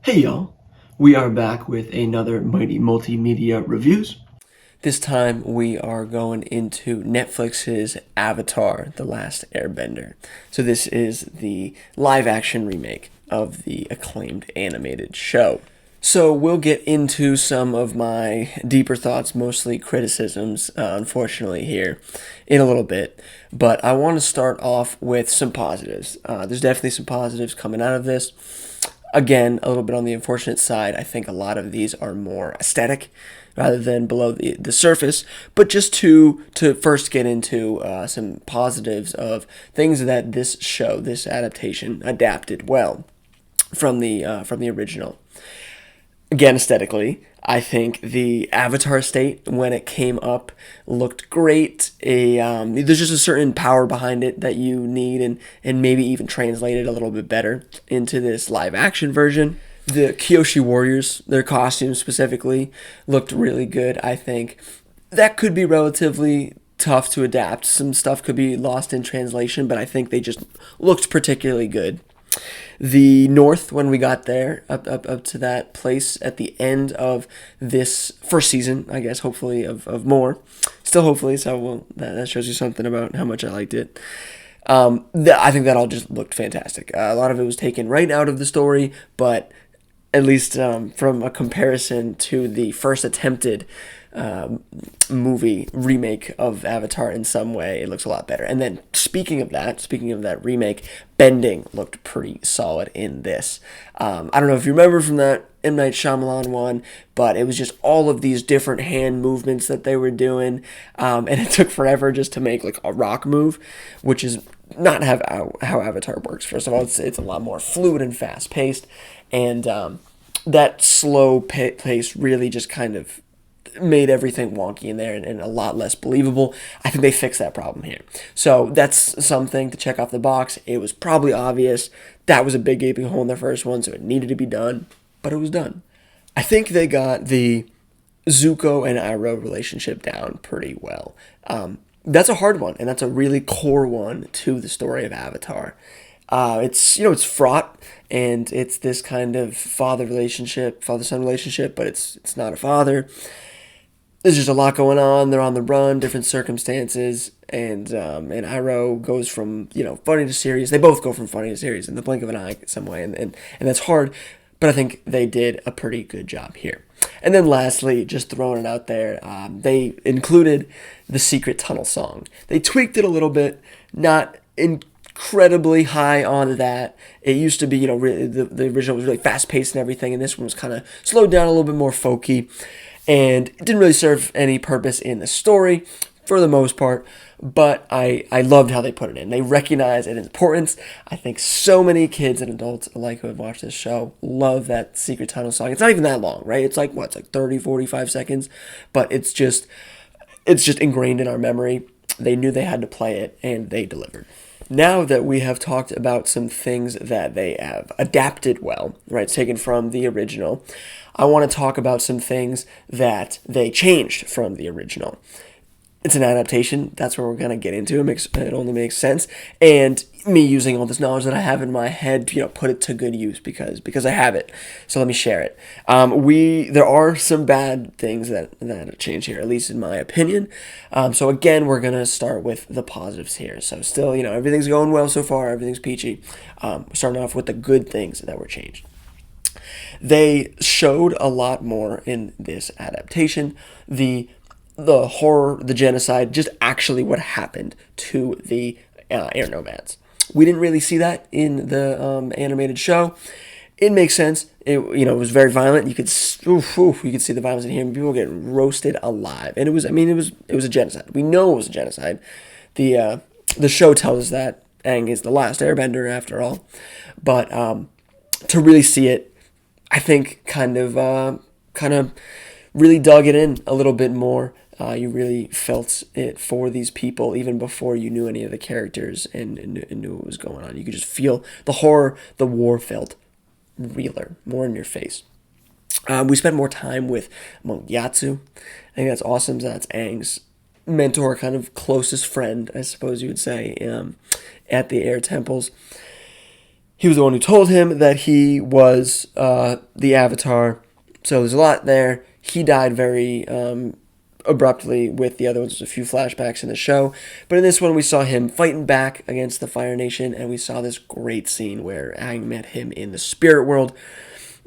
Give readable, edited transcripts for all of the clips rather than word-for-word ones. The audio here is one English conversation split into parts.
Hey y'all, we are back with another Mighty Multimedia Reviews. This time we are going into Netflix's Avatar: The Last Airbender. So this is the live action remake of the acclaimed animated show. So we'll get into some of my deeper thoughts, mostly criticisms, unfortunately, here in a little bit. But I want to start off with some positives. There's definitely some positives coming out of this. Again, a little bit on the unfortunate side. I think a lot of these are more aesthetic rather than below the surface. But just to first get into some positives of things that this show, this adaptation, adapted well from the original. Again, aesthetically, I think the Avatar state, when it came up, looked great. There's just a certain power behind it that you need, and maybe even translate it a little bit better into this live action version. The Kyoshi Warriors, their costumes specifically, looked really good, I think. That could be relatively tough to adapt. Some stuff could be lost in translation, but I think they just looked particularly good. The North, when we got there, up to that place at the end of this first season, I guess, hopefully, of more. Still hopefully, so that shows you something about how much I liked it. I think that all just looked fantastic. A lot of it was taken right out of the story, but at least from a comparison to the first attempted movie remake of Avatar in some way, it looks a lot better. And then speaking of that remake, bending looked pretty solid in this. I don't know if you remember from that M. Night Shyamalan one, but it was just all of these different hand movements that they were doing, and it took forever just to make like a rock move, which is not how Avatar works. First of all, it's a lot more fluid and fast paced, and that slow pace really just kind of made everything wonky in there and a lot less believable. I think they fixed that problem here. So that's something to check off the box. It was probably obvious. That was a big gaping hole in the first one, so it needed to be done, but it was done. I think they got the Zuko and Iroh relationship down pretty well. That's a hard one, and that's a really core one to the story of Avatar. It's fraught, and it's this kind of father son relationship, but it's not a father. There's just a lot going on. They're on the run, different circumstances, and Iroh goes from funny to serious. They both go from funny to serious in the blink of an eye, some way, and that's hard. But I think they did a pretty good job here. And then lastly, just throwing it out there, they included the secret tunnel song. They tweaked it a little bit, not incredibly high on that. It used to be, really, the original was really fast paced and everything, and this one was kind of slowed down, a little bit more folky, and it didn't really serve any purpose in the story for the most part. But I loved how they put it in. They recognize its importance. I think so many kids and adults alike who have watched this show love that Secret Tunnel song. It's not even that long, right? It's like, it's like 30, 45 seconds. But it's just ingrained in our memory. They knew they had to play it, and they delivered. Now that we have talked about some things that they have adapted well, right, taken from the original, I want to talk about some things that they changed from the original. It's an adaptation. That's where we're going to get into. It only makes sense. And me using all this knowledge that I have in my head, put it to good use because I have it. So let me share it. There are some bad things that change here, at least in my opinion. So again, we're going to start with the positives here. So still, everything's going well so far. Everything's peachy. Starting off with the good things that were changed. They showed a lot more in this adaptation. The horror, the genocide, just actually what happened to the air nomads. We didn't really see that in the animated show. It makes sense. It was very violent. You could see the violence in here. People getting roasted alive, and it was a genocide. We know it was a genocide. The show tells us that Aang is the last Airbender after all, but to really see it, I think kind of really dug it in a little bit more. You really felt it for these people even before you knew any of the characters and knew what was going on. You could just feel the horror, the war felt realer, more in your face. We spent more time with Monk Yatsu. I think that's awesome. That's Aang's mentor, kind of closest friend, I suppose you would say, at the Air Temples. he was the one who told him that he was the Avatar. So there's a lot there. He died very abruptly with the other ones. There's a few flashbacks in the show. But in this one, we saw him fighting back against the Fire Nation, and we saw this great scene where Aang met him in the spirit world.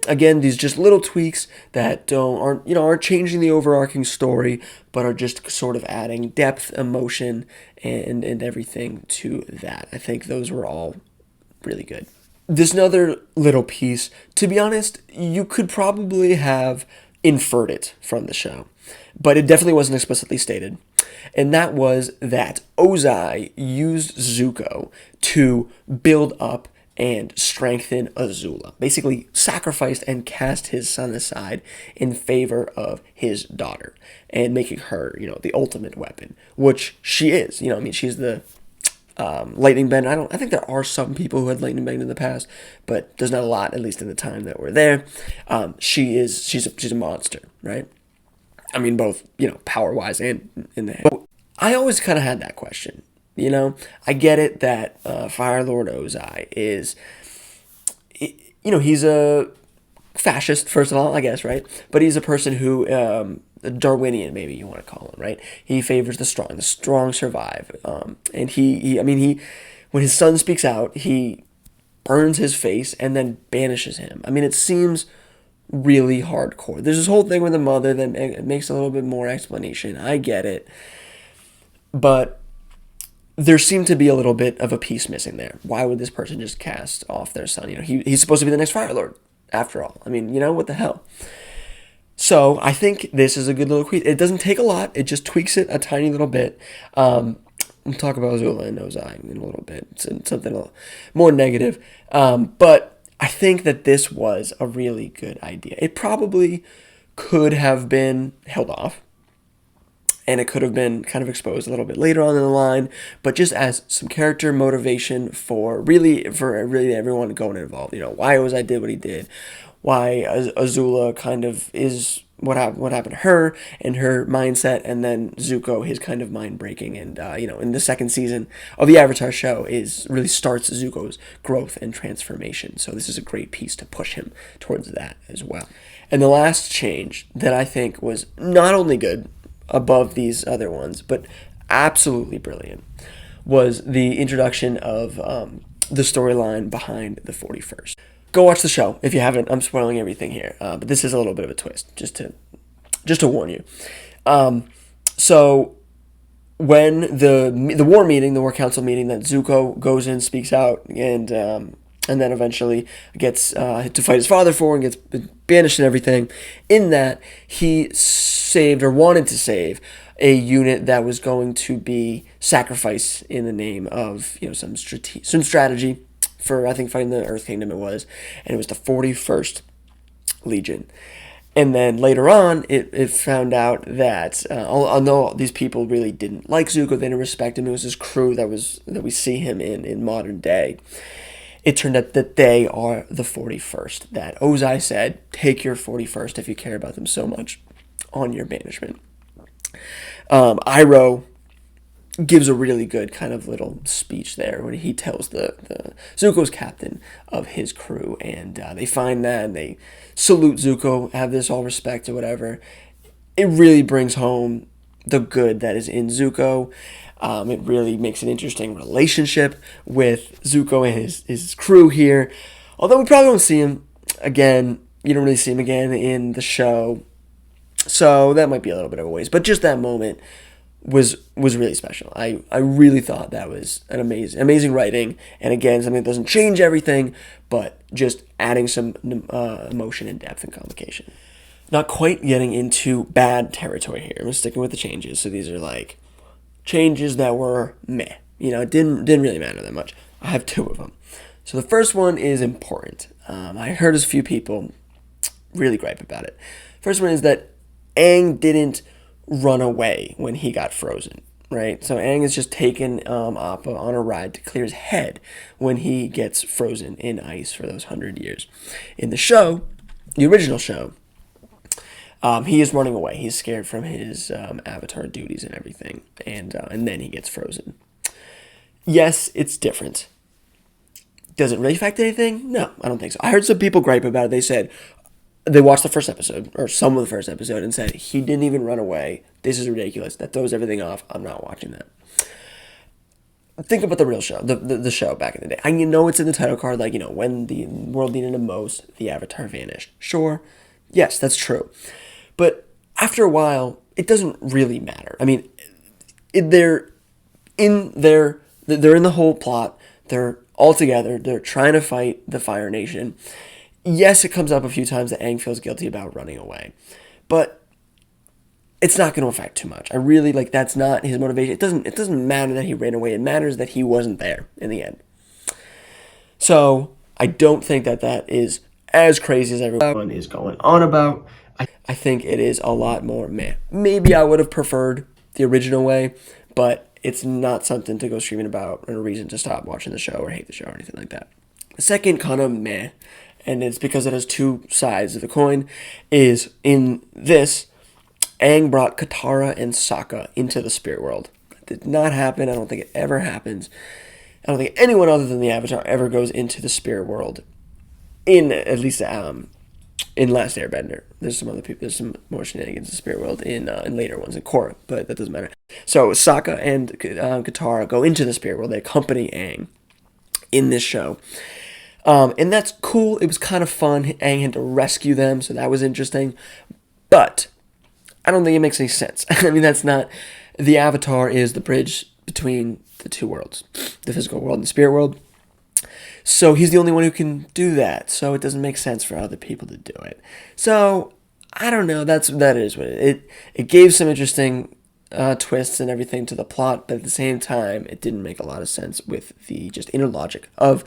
Again, these just little tweaks that aren't changing the overarching story, but are just sort of adding depth, emotion, and everything to that. I think those were all really good. There's another little piece. To be honest, you could probably have inferred it from the show, but it definitely wasn't explicitly stated. And that was that Ozai used Zuko to build up and strengthen Azula. Basically sacrificed and cast his son aside in favor of his daughter and making her, the ultimate weapon, which she is. She's the lightning bend. I think there are some people who had lightning bend in the past, but there's not a lot, at least in the time that we're there. She's a monster, right? Both, power wise and in the head. But I always kind of had that question. I get it that Fire Lord Ozai is, he's a fascist, first of all, I guess, right? But he's a person who, Darwinian, maybe you want to call him, right? He favors the strong survive. And he, when his son speaks out, he burns his face and then banishes him. It seems really hardcore. There's this whole thing with the mother that makes a little bit more explanation. I get it. But there seemed to be a little bit of a piece missing there. Why would this person just cast off their son? He's supposed to be the next Fire Lord, after all. What the hell? So I think this is a good little tweak. It doesn't take a lot. It just tweaks it a tiny little bit. We'll talk about Azula and Ozai in a little bit. It's something a little more negative. But I think that this was a really good idea. It probably could have been held off, and it could have been kind of exposed a little bit later on in the line, but just as some character motivation for really everyone going involved. Why Ozai did what he did, why Azula kind of is what happened to her and her mindset, and then Zuko, his kind of mind breaking. And in the second season of the Avatar show really starts Zuko's growth and transformation. So this is a great piece to push him towards that as well. And the last change that I think was not only good above these other ones, but absolutely brilliant, was the introduction of the storyline behind the 41st. Go watch the show if you haven't. I'm spoiling everything here, but this is a little bit of a twist, just to warn you. So when the war council meeting that Zuko goes in, speaks out, and then eventually gets to fight his father for and gets banished and everything, in that he saved or wanted to save a unit that was going to be sacrificed in the name of some strategy for, I think, fighting the Earth Kingdom. It was the 41st Legion. And then later on, it found out that although these people really didn't like Zuko, they didn't respect him. It was his crew that we see him in modern day. It turned out that they are the 41st. That Ozai said, take your 41st if you care about them so much on your banishment. Iroh gives a really good kind of little speech there when he tells the Zuko's captain of his crew, and they find that and they salute Zuko, have this all respect or whatever. It really brings home the good that is in Zuko. It really makes an interesting relationship with Zuko and his crew here. Although we probably won't see him again. You don't really see him again in the show. So that might be a little bit of a waste. But just that moment was really special. I really thought that was an amazing writing. And again, something that doesn't change everything, but just adding some emotion and depth and complication. Not quite getting into bad territory here. I'm sticking with the changes. So these are like changes that were meh. It didn't really matter that much. I have two of them. So the first one is important. I heard a few people really gripe about it. First one is that Aang didn't run away when he got frozen, right? So Aang is just taking Appa on a ride to clear his head when he gets frozen in ice for those 100 years. In the show, the original show, he is running away. He's scared from his avatar duties and everything, and then he gets frozen. Yes, it's different. Does it really affect anything? No, I don't think so. I heard some people gripe about it. They said they watched the first episode, or some of the first episode, and said, he didn't even run away. This is ridiculous. That throws everything off. I'm not watching that. Think about the real show, the show back in the day. And it's in the title card, like, when the world needed him most, the Avatar vanished. Sure, yes, that's true. But after a while, it doesn't really matter. I mean, they're in the whole plot. They're all together. They're trying to fight the Fire Nation. Yes, it comes up a few times that Aang feels guilty about running away. But it's not going to affect too much. I really, that's not his motivation. It doesn't matter that he ran away. It matters that he wasn't there in the end. So, I don't think that is as crazy as everyone is going on about. I think it is a lot more meh. Maybe I would have preferred the original way, but it's not something to go screaming about or a reason to stop watching the show or hate the show or anything like that. The second kind of meh, and it's because it has two sides of the coin, is in this, Aang brought Katara and Sokka into the spirit world. That did not happen. I don't think it ever happens. I don't think anyone other than the Avatar ever goes into the spirit world. In at least in Last Airbender, there's some other people. There's some more shenanigans in the spirit world in later ones in Korra, but that doesn't matter. So Sokka and Katara go into the spirit world. They accompany Aang in this show. And that's cool. It was kind of fun. Aang had to rescue them, so that was interesting. But I don't think it makes any sense. I mean, that's not... The Avatar is the bridge between the two worlds, the physical world and the spirit world. So he's the only one who can do that. So it doesn't make sense for other people to do it. So I don't know. That is what it gave some interesting twists and everything to the plot, but at the same time, it didn't make a lot of sense with the just inner logic of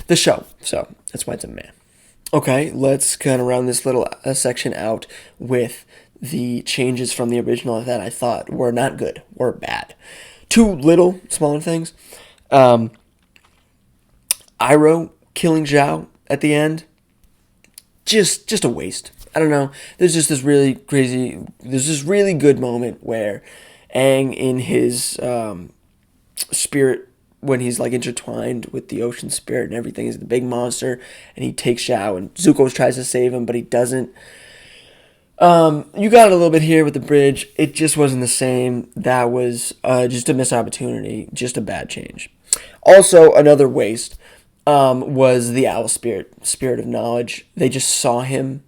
the show. So that's why it's a meh. Okay, let's kind of round this little section out with the changes from the original that I thought were not good, were bad. Two little, smaller things. Iroh killing Zhao at the end, just a waste. I don't know. There's just this really good moment where Aang in his spirit, when he's intertwined with the ocean spirit and everything, is the big monster, and he takes Zhao, and Zuko tries to save him, but he doesn't. You got it a little bit here with the bridge. It just wasn't the same. That was just a missed opportunity, just a bad change. Also, another waste was the owl spirit of knowledge. They just saw him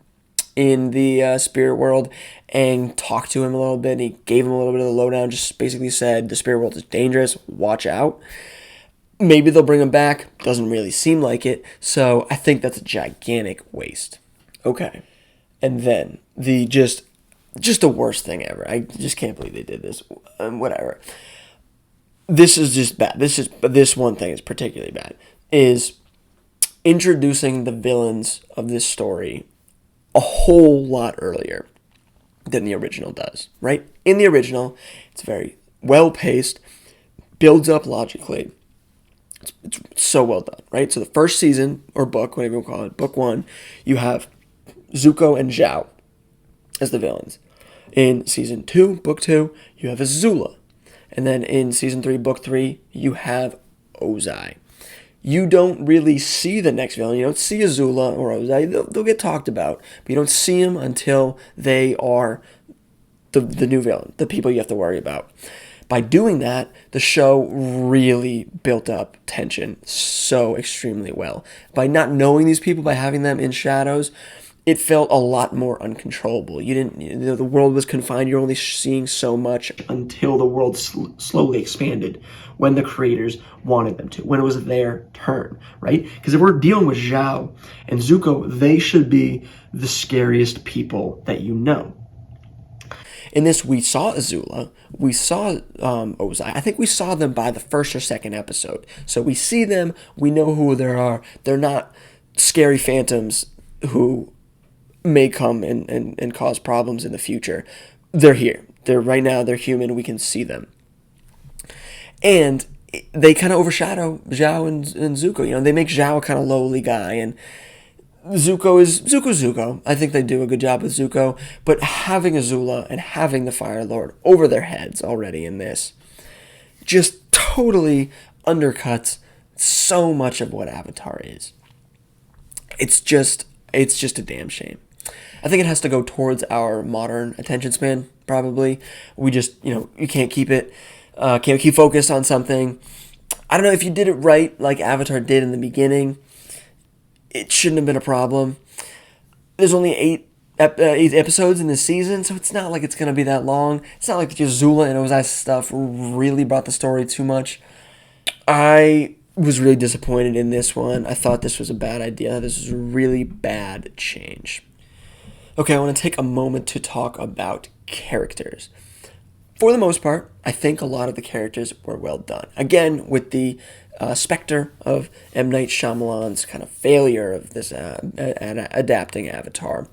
in the spirit world and talked to him a little bit. And he gave him a little bit of the lowdown, just basically said the spirit world is dangerous, watch out. Maybe they'll bring him back. Doesn't really seem like it. So I think that's a gigantic waste. Okay. And then the just the worst thing ever. I just can't believe they did this. Whatever. This is just bad. This one thing is particularly bad. Is introducing the villains of this story a whole lot earlier than the original does, right? In the original, it's very well-paced, builds up logically. It's so well done, right? So the first season, or book, whatever you call it, book one, you have Zuko and Zhao as the villains. In season 2, book 2, you have Azula. And then in season 3, book 3, you have Ozai. You don't really see the next villain. You don't see Azula or Ozai. They'll get talked about, but you don't see them until they are the new villain, the people you have to worry about. By doing that, the show really built up tension so extremely well. By not knowing these people, by having them in shadows, it felt a lot more uncontrollable. The world was confined. You're only seeing so much until the world slowly expanded when the creators wanted them to, when it was their turn, right? Because if we're dealing with Zhao and Zuko, they should be the scariest people that you know. In this, we saw Azula, we saw Ozai. I think we saw them by the first or second episode. So we see them, we know who they are. They're not scary phantoms who may come and cause problems in the future. They're here. Right now, they're human. We can see them. And they kind of overshadow Zhao and Zuko. They make Zhao a kind of lowly guy, and Zuko is Zuko. I think they do a good job with Zuko, but having Azula and having the Fire Lord over their heads already in this just totally undercuts so much of what Avatar is. It's just a damn shame. I think it has to go towards our modern attention span, probably. We just, you can't keep it, can't keep focused on something. I don't know, if you did it right, like Avatar did in the beginning, it shouldn't have been a problem. There's only eight episodes in this season, so it's not like it's going to be that long. It's not like just Zula and Ozai's stuff really brought the story too much. I was really disappointed in this one. I thought this was a bad idea. This was a really bad change. Okay, I want to take a moment to talk about characters. For the most part, I think a lot of the characters were well done. Again, with the specter of M. Night Shyamalan's kind of failure of this adapting Avatar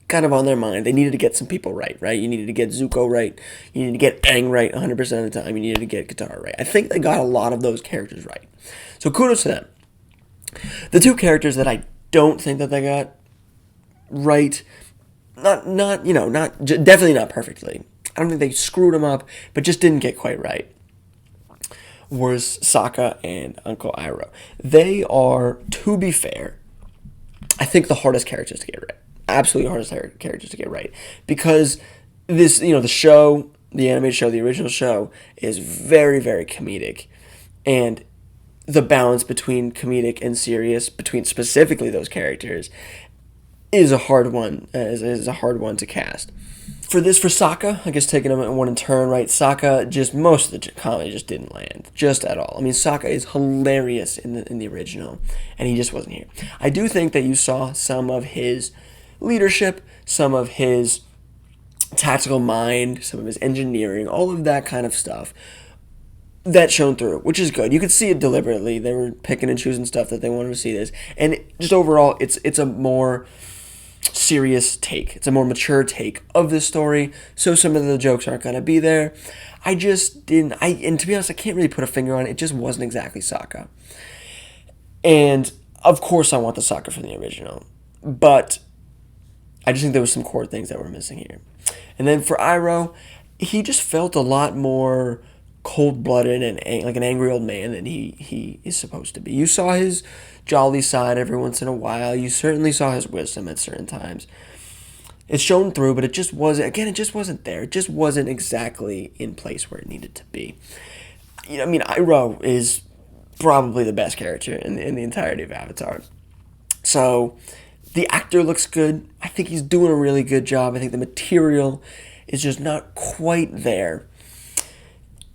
kind of on their mind. They needed to get some people right? You needed to get Zuko right. You needed to get Aang right 100% of the time. You needed to get Katara right. I think they got a lot of those characters right. So kudos to them. The two characters that I don't think that they got right, definitely not perfectly. I don't think they screwed them up, but just didn't get quite right, was Sokka and Uncle Iroh. They are, to be fair, I think the hardest characters to get right. Absolutely hardest characters to get right. Because this, the show, the animated show, the original show, is very, very comedic. And the balance between comedic and serious, between specifically those characters, is a hard one. Is a hard one to cast. For Sokka, I guess taking them one in turn, right? Sokka, just most of the comedy just didn't land, just at all. I mean, Sokka is hilarious in the original, and he just wasn't here. I do think that you saw some of his leadership, some of his tactical mind, some of his engineering, all of that kind of stuff that shone through, which is good. You could see it deliberately. They were picking and choosing stuff that they wanted to see this, and just overall, it's a more serious take. It's a more mature take of this story, so some of the jokes aren't going to be there. And to be honest, I can't really put a finger on it. It just wasn't exactly Sokka. And, of course, I want the Sokka from the original. But I just think there was some core things that were missing here. And then for Iroh, he just felt a lot more cold-blooded and like an angry old man than he is supposed to be. You saw his jolly side every once in a while. You certainly saw his wisdom at certain times. It's shown through, but it just wasn't there. It just wasn't exactly in place where it needed to be. Iroh is probably the best character in the entirety of Avatar. So the actor looks good. I think he's doing a really good job. I think the material is just not quite there.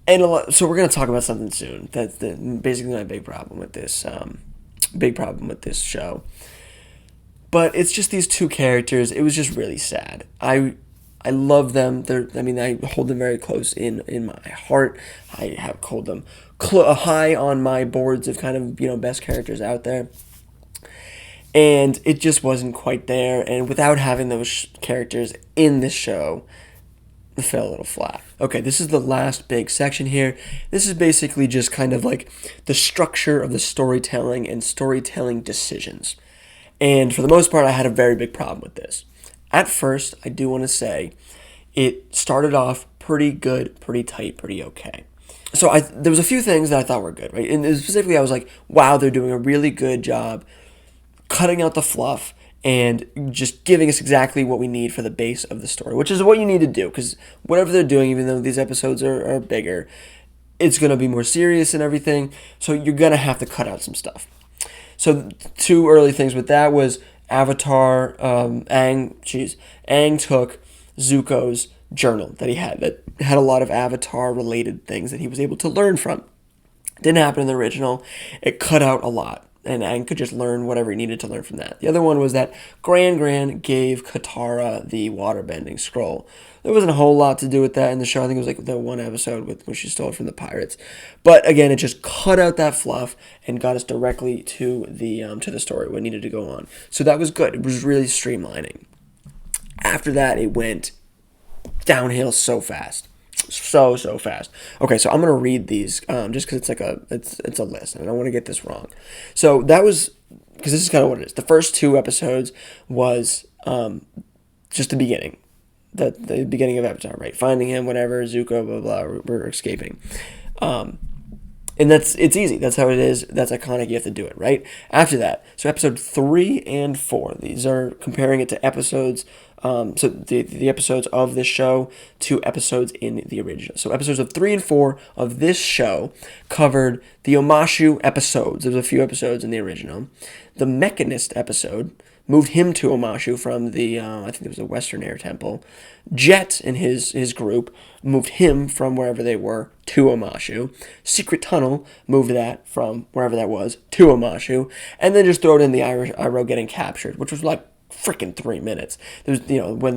And so we're going to talk about something soon. That's basically my big problem with this show. But it's just these two characters. It was just really sad. I love them. I hold them very close in my heart. I have hold them high on my boards of kind of, best characters out there. And it just wasn't quite there. And without having those characters in this show, it fell a little flat. Okay, this is the last big section here. This is basically just kind of like the structure of the storytelling and storytelling decisions. And for the most part, I had a very big problem with this. At first, I do want to say it started off pretty good, pretty tight, pretty okay. So there was a few things that I thought were good, right? And specifically, I was like, wow, they're doing a really good job cutting out the fluff and just giving us exactly what we need for the base of the story, which is what you need to do, because whatever they're doing, even though these episodes are bigger, it's going to be more serious and everything, so you're going to have to cut out some stuff. So two early things with that was Avatar, Aang took Zuko's journal that had a lot of Avatar-related things that he was able to learn from. Didn't happen in the original. It cut out a lot. And Aang could just learn whatever he needed to learn from that. The other one was that Gran gave Katara the waterbending scroll. There wasn't a whole lot to do with that in the show. I think it was like the one episode when she stole it from the pirates. But again, it just cut out that fluff and got us directly to the story, what needed to go on. So that was good. It was really streamlining. After that, it went downhill so fast. So fast. Okay, so I'm gonna read these just because it's a list, and I don't want to get this wrong. So that was because this is kind of what it is. The first two episodes was just the beginning, the beginning of Avatar, right? Finding him, whatever, Zuko, blah blah. We're escaping, and And it's easy. That's how it is. That's iconic. You have to do it, right? After that, so episode 3 and 4. These are comparing it to episodes. So the episodes of this show to episodes in the original. So episodes of 3 and 4 of this show covered the Omashu episodes. There's a few episodes in the original. The Mechanist episode moved him to Omashu from the, I think it was a Western Air Temple. Jet and his group moved him from wherever they were to Omashu. Secret Tunnel moved that from wherever that was to Omashu. And then just throw it in the Iroh getting captured, which was like freaking 3 minutes. There's, when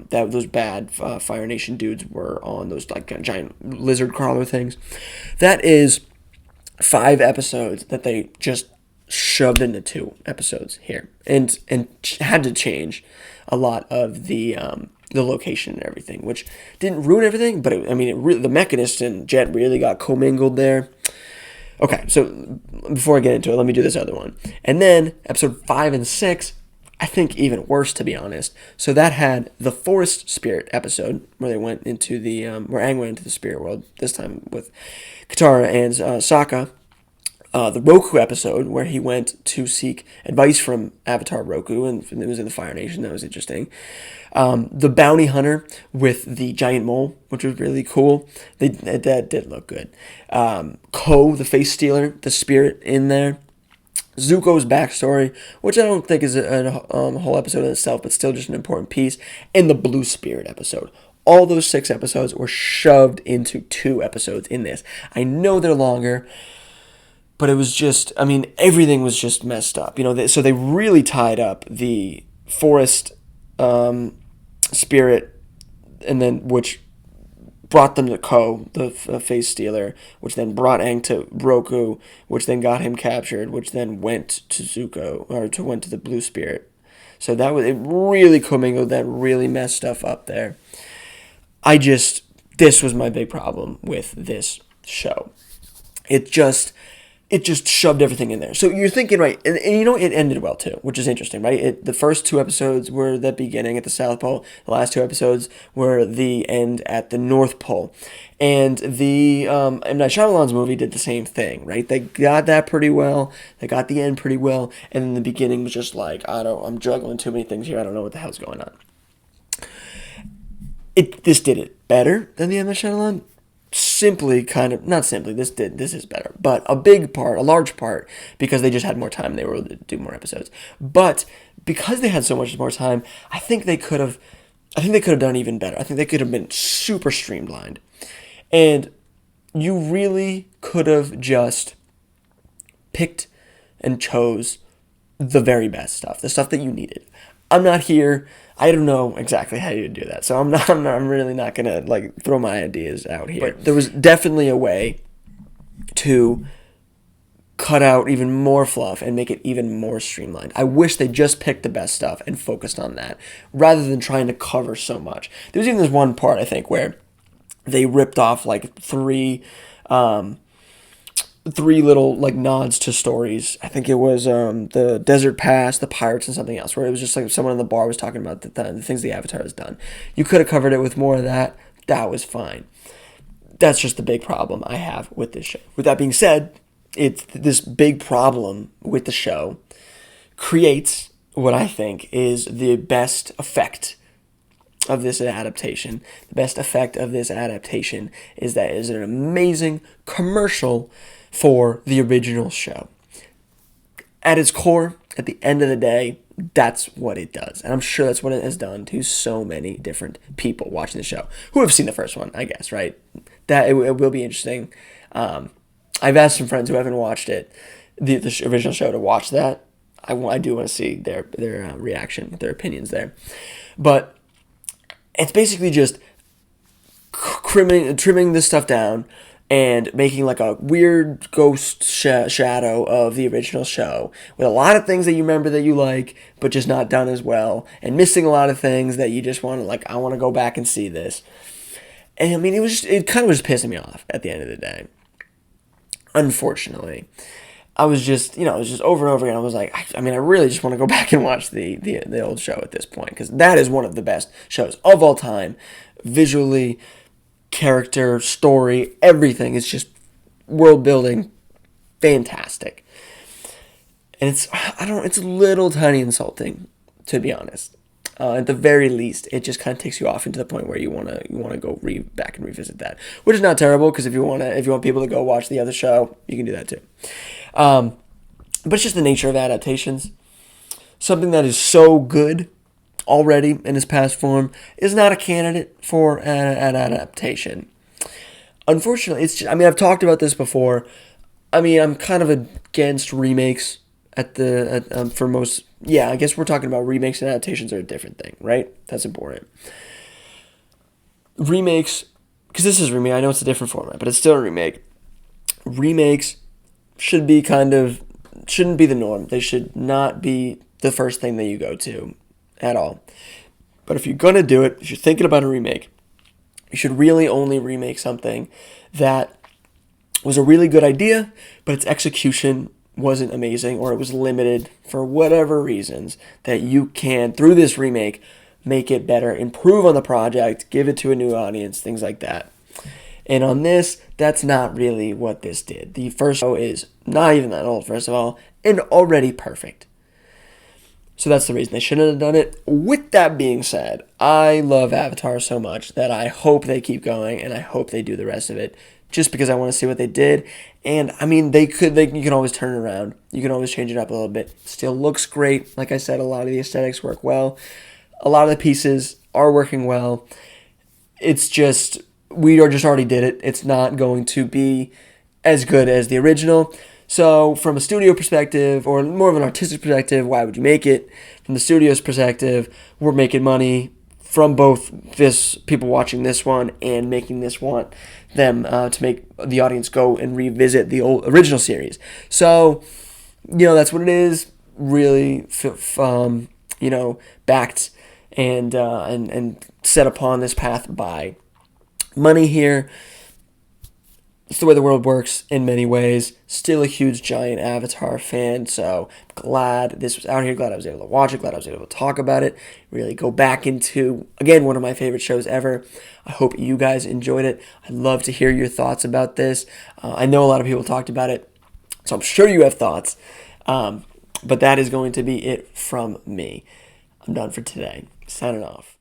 those bad Fire Nation dudes were on those like giant lizard crawler things. That is 5 episodes that they just shoved into 2 episodes here, and had to change a lot of the location and everything, which didn't ruin everything, but the Mechanist and Jet really got commingled there. Okay, so before I get into it, let me do this other one, and then episode 5 and 6. I think even worse, to be honest. So that had the Forest Spirit episode, where they went into the where Aang went into the spirit world, this time with Katara and Sokka. The Roku episode, where he went to seek advice from Avatar Roku, and it was in the Fire Nation. That was interesting. The Bounty Hunter with the giant mole, which was really cool. That did look good. Ko, the Face Stealer, the spirit in there. Zuko's backstory, which I don't think is a whole episode in itself, but still just an important piece. And the Blue Spirit episode. All those 6 episodes were shoved into 2 episodes in this. I know they're longer, but it was just, everything was just messed up. So they really tied up the Forest Spirit, and then which brought them to Ko, the Face Stealer, which then brought Aang to Roku, which then got him captured, which then went to Zuko, went to the Blue Spirit. So it really commingled, that really messed stuff up there. This was my big problem with this show. It just shoved everything in there. So you're thinking, right, and it ended well too, which is interesting, right? The first 2 episodes were the beginning at the South Pole. The last 2 episodes were the end at the North Pole. And the M. Night Shyamalan's movie did the same thing, right? They got that pretty well. They got the end pretty well. And then the beginning was just like, I'm juggling too many things here. I don't know what the hell's going on. This did it better than the M. Night Shyamalan. This is better, but a large part, because they just had more time, they were able to do more episodes. But because they had so much more time, I think they could have done even better. I think they could have been super streamlined, and you really could have just picked and chose the very best stuff, the stuff that you needed. I'm not here. I don't know exactly how you do that, so I'm really not gonna throw my ideas out here. But there was definitely a way to cut out even more fluff and make it even more streamlined. I wish they just picked the best stuff and focused on that, rather than trying to cover so much. There was even this one part, I think, where they ripped off 3 little nods to stories. I think it was the Desert Pass, the Pirates, and something else, where it was just someone in the bar was talking about the things the Avatar has done. You could have covered it with more of that. That was fine. That's just the big problem I have with this show. With that being said, it's this big problem with the show creates what I think is the best effect of this adaptation. The best effect of this adaptation is that it is an amazing commercial for the original show. At its core, at the end of the day, that's what it does. And I'm sure that's what it has done to so many different people watching the show who have seen the first one, I guess, right? That it will be interesting. I've asked some friends who haven't watched it, the original show, to watch that. I do want to see their reaction, their opinions there. But it's basically just trimming this stuff down and making a weird ghost shadow of the original show, with a lot of things that you remember that you like, but just not done as well, and missing a lot of things that you just want to I want to go back and see this. And it kind of was just pissing me off at the end of the day. Unfortunately, I was just, it was just over and over again. I was like, I really just want to go back and watch the old show at this point, because that is one of the best shows of all time, visually, character, story, everything is just world building, fantastic. And it's a little tiny insulting, to be honest. At the very least, it just kind of takes you off into the point where you wanna go back and revisit that, which is not terrible, because if you want people to go watch the other show, you can do that too. But it's just the nature of adaptations. Something that is so good already in its past form is not a candidate for an adaptation. Unfortunately, I've talked about this before. I'm kind of against remakes for most. Yeah, I guess we're talking about remakes and adaptations are a different thing, right? That's important. Remakes, because this is a remake. I know it's a different format, but it's still a remake. Remakes shouldn't be the norm. They should not be the first thing that you go to at all. But if you're going to do it, if you're thinking about a remake, you should really only remake something that was a really good idea, but its execution wasn't amazing, or it was limited for whatever reasons, that you can, through this remake, make it better, improve on the project, give it to a new audience, things like that. And on this, that's not really what this did. The first show is not even that old, first of all, and already perfect. So that's the reason they shouldn't have done it. With that being said, I love Avatar so much that I hope they keep going, and I hope they do the rest of it, just because I want to see what they did. And you can always turn it around. You can always change it up a little bit. Still looks great. Like I said, a lot of the aesthetics work well. A lot of the pieces are working well. It's just, we just already did it. It's not going to be as good as the original. So from a studio perspective, or more of an artistic perspective, why would you make it? From the studio's perspective, we're making money from both people watching this one and making this want them to make the audience go and revisit the original series. So, that's what it is. Really, backed and set upon this path by money here. It's the way the world works in many ways. Still a huge, giant Avatar fan, so glad this was out here. Glad I was able to watch it. Glad I was able to talk about it. Really go back into, again, one of my favorite shows ever. I hope you guys enjoyed it. I'd love to hear your thoughts about this. I know a lot of people talked about it, so I'm sure you have thoughts. But that is going to be it from me. I'm done for today. Signing off.